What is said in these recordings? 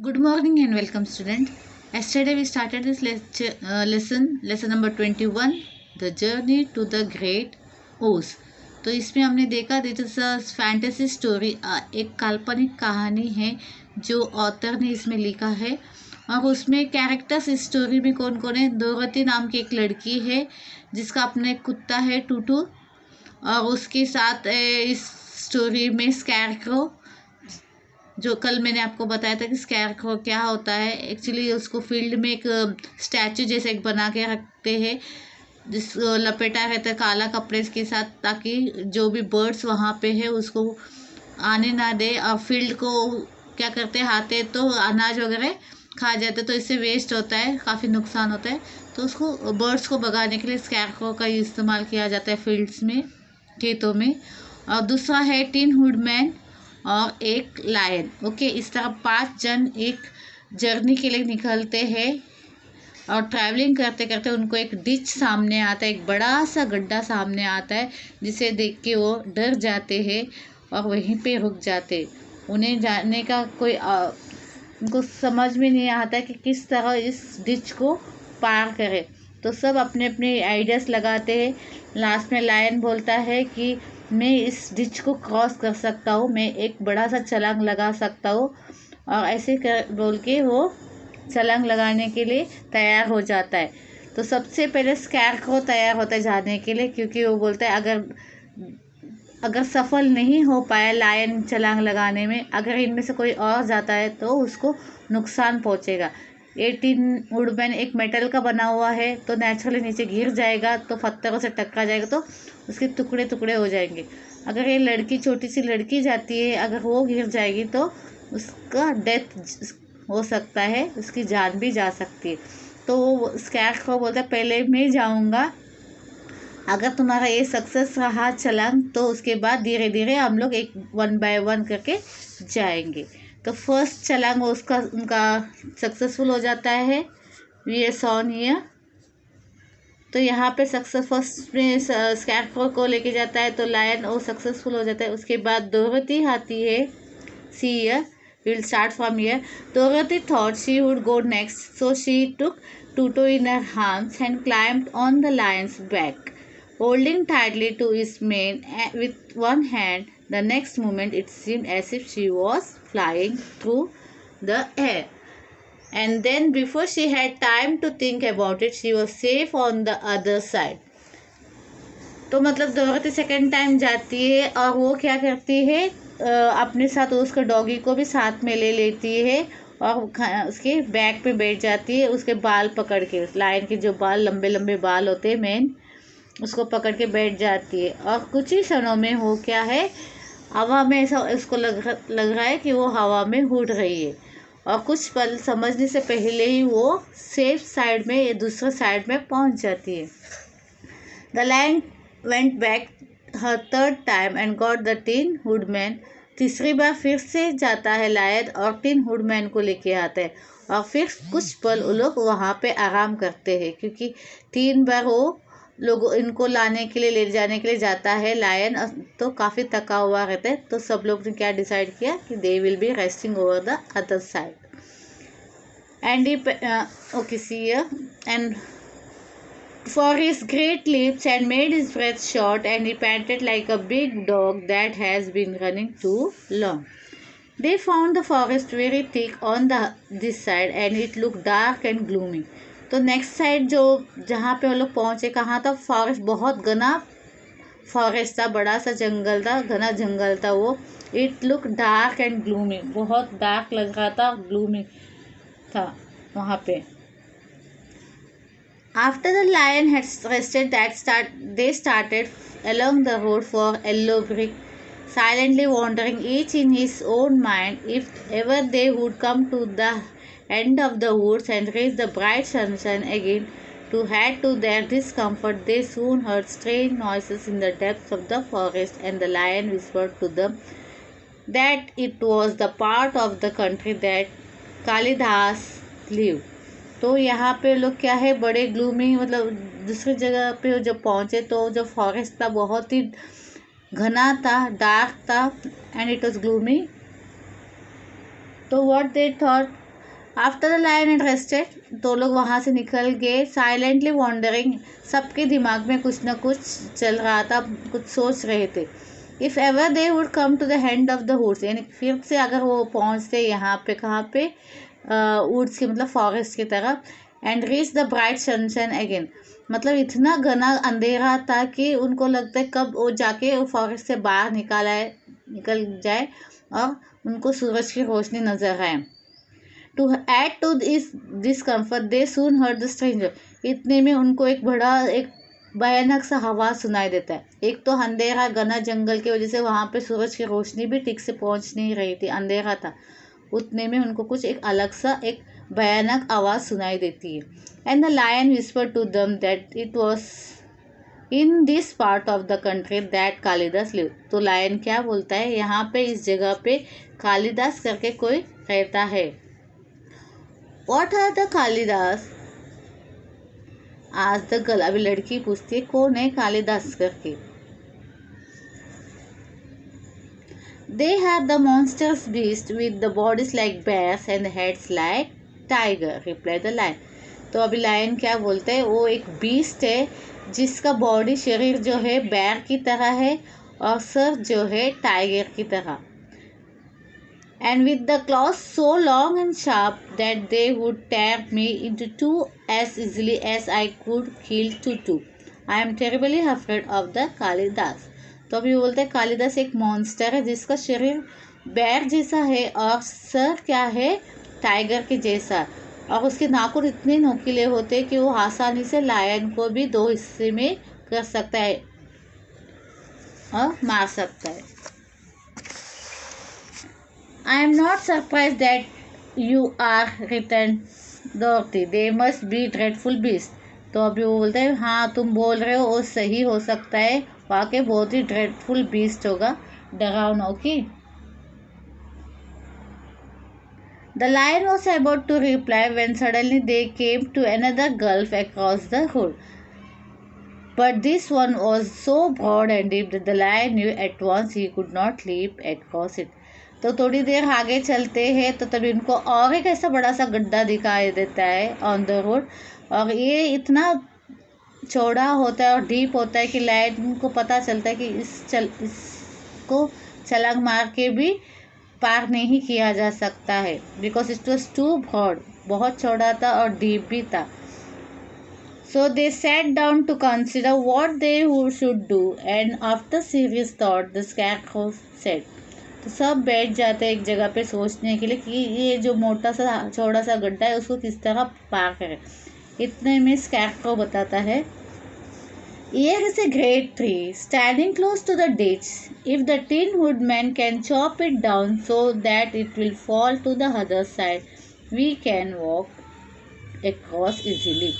Good morning and welcome, student. Yesterday we started this lesson number 21, the journey to the great Oz. तो इसमें हमने देखा this is a fantasy story, एक काल्पनिक कहानी है जो ऑथर ने इसमें लिखा है। और उसमें कैरेक्टर्स इस स्टोरी में कौन कौन है? डोरथी नाम की एक लड़की है जिसका अपना एक कुत्ता है टूटू, और उसके साथ इस स्टोरी में स्कैरक्रो, जो कल मैंने आपको बताया था कि स्कैरक्रो क्या होता है। एक्चुअली उसको फील्ड में एक स्टैचू जैसे एक बना के रखते हैं, जिस लपेटा रहता है काला कपड़े के साथ, ताकि जो भी बर्ड्स वहाँ पे है उसको आने ना दे। और फील्ड को क्या करते हैं, आते तो अनाज वगैरह खा जाते, तो इससे वेस्ट होता है, काफ़ी नुकसान होता है। तो उसको बर्ड्स को भगाने के लिए स्कैरक्रो का इस्तेमाल किया जाता है फील्ड्स में, खेतों में। और दूसरा है टिन हुडमैन और एक लायन। ओके, इस तरह 5 जन एक जर्नी के लिए निकलते हैं, और ट्रैवलिंग करते करते उनको एक डिच सामने आता है, एक बड़ा सा गड्ढा सामने आता है, जिसे देख के वो डर जाते हैं और वहीं पे रुक जाते। उन्हें जाने का कोई उनको समझ में नहीं आता कि किस तरह इस डिच को पार करें। तो सब अपने अपने आइडियाज़ लगाते हैं। लास्ट में लायन बोलता है कि मैं इस डिच को क्रॉस कर सकता हूँ, मैं एक बड़ा सा छलांग लगा सकता हूँ, और ऐसे कर बोल के वो छलांग लगाने के लिए तैयार हो जाता है। तो सबसे पहले स्कैरक्रो तैयार होता है जाने के लिए, क्योंकि वो बोलता है अगर सफल नहीं हो पाया लायन छलांग लगाने में, अगर इनमें से कोई और जाता है तो उसको नुकसान पहुंचेगा। 18 वुडमैन एक मेटल का बना हुआ है, तो नेचुरली नीचे गिर जाएगा, तो पत्थरों से टकरा जाएगा, तो उसके टुकड़े टुकड़े हो जाएंगे। अगर ये लड़की, छोटी सी लड़की जाती है, अगर वो गिर जाएगी तो उसका डेथ हो सकता है, उसकी जान भी जा सकती है। तो वो स्कैरक्रो बोलता है पहले मैं जाऊंगा, अगर तुम्हारा ये सक्सेस रहा छलांग तो उसके बाद धीरे धीरे हम लोग एक 1 बाय 1 करके जाएंगे। तो फर्स्ट छलांग उनका सक्सेसफुल हो जाता है। We saw here. तो यहाँ पे सक्सेस फर्स्ट में स्कैरक्रो को लेके जाता है, तो लायन वो सक्सेसफुल हो जाता है। उसके बाद डोरथी आती है। See here, we will start from here. Dorothy thought she would go next, so she took Tutu in her arms and climbed on the lion's back, holding tightly to his mane with one hand. The next moment, it seemed as if she was flying through the air. And then, before she had time to think about it, she was safe on the other side. तो मतलब डोरथी second time जाती है, और वो क्या करती है, अपने साथ उसके डॉगी को भी साथ में ले लेती है, और उसके बैक पे बैठ जाती है, उसके बाल पकड़ के, लायन के जो बाल लंबे लंबे बाल होते हैं मेन, उसको पकड़ के बैठ जाती है। और कुछ ही क्षणों में वो क्या है, हवा में, ऐसा उसको लग रहा है कि वो हवा में उड़ रही है, और कुछ पल समझने से पहले ही वो सेफ साइड में या दूसरे साइड में पहुंच जाती है। The lion went back her third time and got the Tin Woodman. तीसरी बार फिर से जाता है लायन, और टिन हुडमैन को लेके आता है, और फिर कुछ पल वो लोग वहाँ पे आराम करते हैं, क्योंकि 3 बार वो लोग इनको लाने के लिए, ले जाने के लिए जाता है लायन, तो काफ़ी थका हुआ रहता है। तो सब लोग ने क्या डिसाइड किया कि they will be resting over the other side. And okay see and for his great leaps and made his breath short, and he panted like a big dog that has been running too long. They found the forest very thick on this side, and it looked dark and gloomy. तो next side जो जहाँ पे वो लोग पहुँचे, कहाँ था, forest, बहुत घना फॉरेस्ट था, बड़ा सा जंगल था, घना जंगल था वो। It look dark and gloomy, बहुत डार्क लग रहा था, ग्लूमी था वहाँ पे। After the lion had rested, they started along the road for Yellow Brick, silently wondering each in his own mind if ever they would come to the end of the woods and reach the bright sunshine again. To add to their discomfort, they soon heard strange noises in the depths of the forest, and the lion whispered to them that it was the part of the country that Kalidas lived. तो यहाँ पे लोग क्या है, बड़े gloomy, मतलब दूसरी जगह पे जब पहुँचे तो जो फॉरेस्ट था बहुत ही घना था, डार्क था, एंड इट वाज ग्लूमी। तो what they thought after the lion and rested, तो लोग वहाँ से निकल गए, साइलेंटली वॉन्डरिंग, सबके दिमाग में कुछ ना कुछ चल रहा था, कुछ सोच रहे थे। If ever they would come to the end of the woods, यानी फिर से अगर वो पहुँचते यहाँ पे, कहाँ पे, वुड्स की मतलब फॉरेस्ट की तरफ, and reach the bright sunshine again, मतलब इतना घना अंधेरा था कि उनको लगता है कब वो जाके वो फॉरेस्ट से बाहर निकल जाए और उनको सूरज की रोशनी नजर आए। To add to this comfort they soon heard the stranger, इतने में उनको एक भयानक सा आवाज़ सुनाई देता है। एक तो अंधेरा घना जंगल की वजह से वहाँ पे सूरज की रोशनी भी ठीक से पहुँच नहीं रही थी, अंधेरा था, उतने में उनको कुछ एक अलग सा एक भयानक आवाज़ सुनाई देती है। And the lion whisper to them that it was in this part of the country that Kalidahs live, तो लायन क्या बोलता है, यहाँ पे इस जगह पे कालिदास करके कोई रहता है। व्हाट आर द कालिदास, आज द गर्ल, अभी लड़की पूछती है कौन है कालिदास करके। They have the monsters beast with the bodies like bears and heads like tiger, reply the lion, तो अभी लायन क्या बोलते हैं, वो एक बीस्ट है जिसका बॉडी शरीर जो है बैर की तरह है और सर जो है टाइगर की तरह, and with the claws so long and sharp that they would tear me into two as easily as I could kill two. I am terribly afraid of the Kalidas, तो अभी बोलते हैं कालिदास एक मॉन्स्टर है जिसका शरीर बैर जैसा है और सर क्या है, टाइगर के जैसा, और उसके नाखून इतने नोकीले होते हैं कि वो आसानी से लायन को भी दो हिस्से में कर सकता है और मार सकता है। I am not surprised that you are returned, Dorothy. They must be dreadful beasts. तो अभी वो बोलते हैं हाँ तुम बोल रहे हो वो सही हो सकता है, वाकई बहुत ही ड्रेडफुल बीस्ट होगा, डरावना। Okay, the lion was about to reply when suddenly they came to another gulf across the road, but this one was so broad and deep that the lion knew at once he could not leap across it. तो थोड़ी देर आगे चलते हैं तो तभी उनको और एक ऐसा बड़ा सा गड्ढा दिखाई देता है ऑन द रोड, और ये इतना चौड़ा होता है और डीप होता है कि लायन को पता चलता है कि इसको छलांग मार के भी पार नहीं किया जा सकता है, because it was too broad, बहुत चौड़ा था और डीप भी था। So they sat down to consider what they should do, and after serious thought, the scarecrow said, तो सब बैठ जाते हैं एक जगह पे सोचने के लिए कि ये जो मोटा सा चौड़ा सा गड्ढा है उसको किस तरह पार करें। इतने में स्कैरक्रो बताता है, Here is a great tree standing close to the ditch. If the Tin Woodman can chop it down so that it will fall to the other side, we can walk across easily.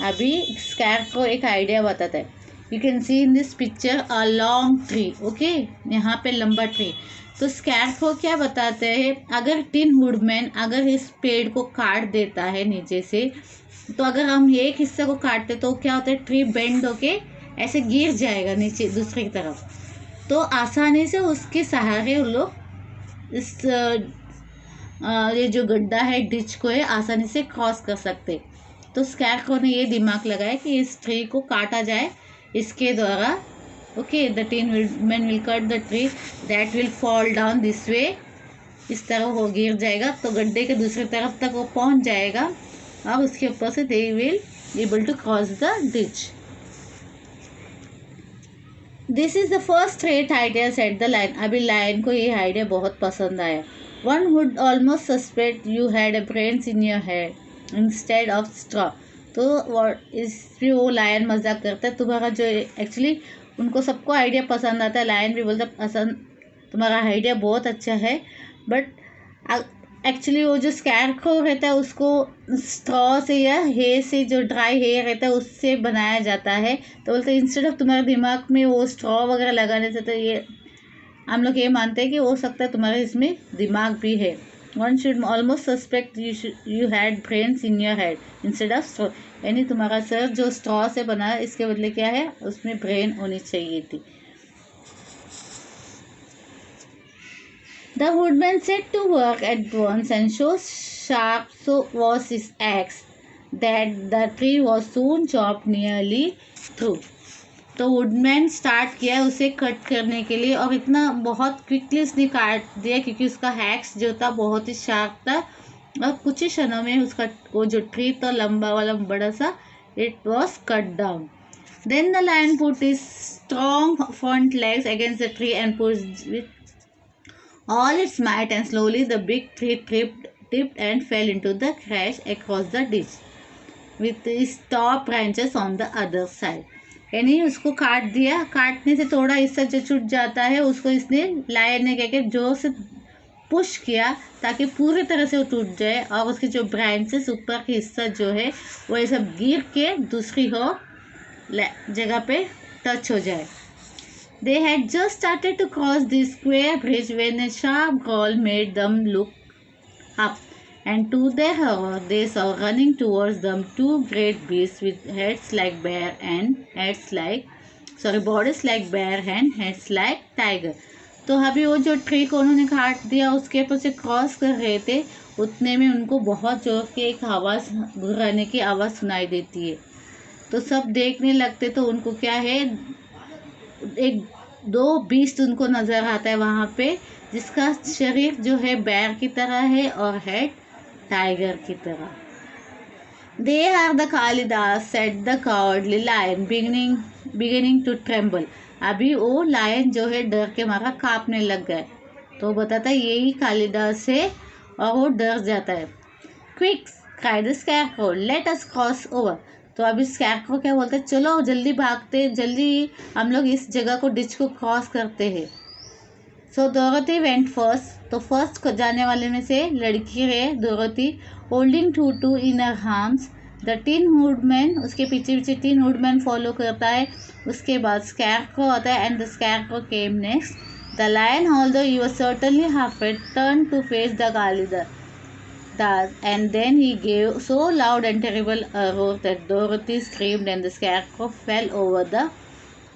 अभी scarecrow एक idea बताता है। You can see in this picture a long tree, okay, यहाँ पे लंबा tree. तो scarecrow क्या बताते हैं, अगर टिन वुडमैन अगर इस पेड़ को काट देता है नीचे से, तो अगर हम एक हिस्से को काटते तो क्या होता है, ट्री बेंड होके ऐसे गिर जाएगा नीचे दूसरी तरफ, तो आसानी से उसके सहारे वो लोग इस ये जो गड्ढा है डिच को है आसानी से क्रॉस कर सकते। तो स्कैरक्रो ने ये दिमाग लगाया कि इस ट्री को काटा जाए इसके द्वारा। Okay, the tin man will cut the tree that will fall down this way, इस तरह वो गिर जाएगा तो गड्ढे के दूसरी तरफ तक वो पहुंच जाएगा और उसके ऊपर से they will able to cross the ditch. This is the first great idea set the lion. अभी लायन को ये आइडिया बहुत पसंद आया। One would almost suspect you had a brains in your head instead of straw. तो इसमें वो lion मजाक करता है, तुम्हारा जो एक्चुअली उनको सबको आइडिया पसंद आता है, लायन भी बोलता पसंद, तुम्हारा आइडिया बहुत अच्छा है, बट एक्चुअली वो जो स्कैरक्रो रहता है उसको स्ट्रॉ से या हेयर से, जो ड्राई हेयर रहता है उससे बनाया जाता है। तो बोलते हैं इंस्टेड ऑफ तुम्हारे दिमाग में वो स्ट्रॉ वगैरह लगाने से, तो ये हम लोग ये मानते हैं कि हो सकता है तुम्हारे इसमें दिमाग भी है। One should almost suspect you had brains in your head instead of straw, यानी तुम्हारा सर जो स्ट्रॉ से बना है इसके बदले क्या है, उसमें ब्रेन होनी चाहिए थी। The woodman set to work at once and sharp so was his axe that the tree was soon chopped nearly through. तो वुडमैन स्टार्ट किया उसे कट करने के लिए और इतना बहुत क्विकली उसने काट दिया क्योंकि उसका हैक्स जो था बहुत ही शार्प था और कुछ ही क्षणों में उसका वो जो ट्री था लंबा वाला बड़ा सा it was cut down. Then the lion put his strong front legs against the tree and pushed with all its might, and slowly the big tree tipped and fell into the crash across the ditch with its top branches on the other side. यानी उसको काट दिया. काटने से थोड़ा हिस्सा जो छूट जाता है उसको इसने लायन ने क्या जोर से पुश किया ताकि पूरी तरह से वो टूट जाए और उसके जो ब्रांचेस ऊपर का हिस्सा जो है वो ये सब गिर के दूसरी जगह पे टच हो जाए. They had just started to cross the square bridge when a sharp growl made them look up, and to their horror they saw running towards them two great beasts with bodies like bear and heads like tiger. तो अभी वो जो tree को उन्होंने काट दिया उसके ऊपर से क्रॉस कर रहे थे उतने में उनको बहुत जोर की एक आवाज़ गुर्राने की आवाज़ सुनाई देती है. तो सब देखने लगते तो उनको क्या है एक दो बीस्ट उनको नज़र आता है वहाँ पे जिसका शरीर जो है बैर की तरह है और हेड टाइगर की तरह. They are the Kalidahs said the cowardly lion beginning to tremble. अभी वो लायन जो है डर के मारा कांपने लग गए. तो बताता है यही कालिदास है और वो डर जाता है. Quick cried the scarecrow let us cross over. तो अभी स्कैरक्रो क्या बोलते हैं चलो जल्दी भागते जल्दी हम लोग इस जगह को डिच को क्रॉस करते हैं. So Dorothy went first. तो फर्स्ट जाने वाले में से लड़की है Dorothy holding to in her arms. The tin woodman उसके पीछे पीछे टीन वुडमैन फॉलो करता है. उसके बाद स्कैरक्रो आता है and the scarecrow came next. The lion although he was certainly half turn to face the Kalidahs. And then he gave so loud and terrible a roar that Dorothy screamed and the scarecrow fell over the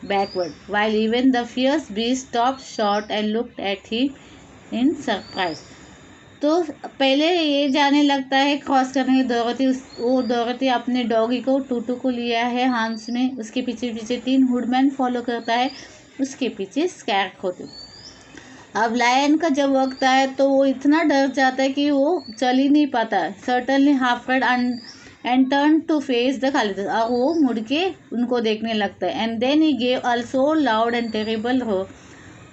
backward, while even the fierce beast stopped short and looked at him in surprise. तो पहले ये जाने लगता है cross करने की Dorothy अपने doggy को टूटू को लिया है हांस में. उसके पीछे पीछे टीन वुडमैन फॉलो करता है. उसके पीछे स्कैरक्रो. अब लायन का जब वक्त आया तो वो इतना डर जाता है कि वो चल ही नहीं पाता. Certainly half red and turn to face the Kalidahs. और वो मुड़ के उनको देखने लगता है. And then he gave also loud and terrible roar.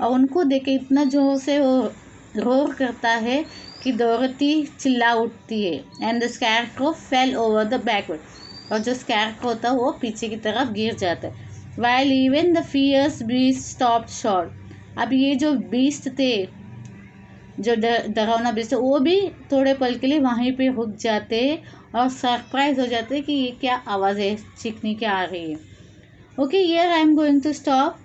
और उनको देख के इतना जोर से वो रोर करता है कि डोरोथी चिल्ला उठती है. And the scarecrow fail over the backward. और जो स्कैरक्रो था वो पीछे की तरफ गिर जाता है. While even the fierce beast stopped short. अब ये जो बीस्ट थे जो डरावना बीस्ट वो भी थोड़े पल के लिए वहीं पे रुक जाते और सरप्राइज हो जाते कि ये क्या आवाज़ है चीखने की आ रही है. Okay here I am going to stop.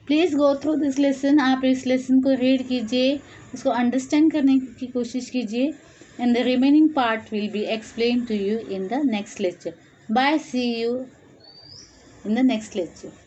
Please go through this lesson. आप इस लेसन को रीड कीजिए उसको अंडरस्टैंड करने की कोशिश कीजिए and the remaining part will be explain to you in the next lecture. Bye see you in the next lecture.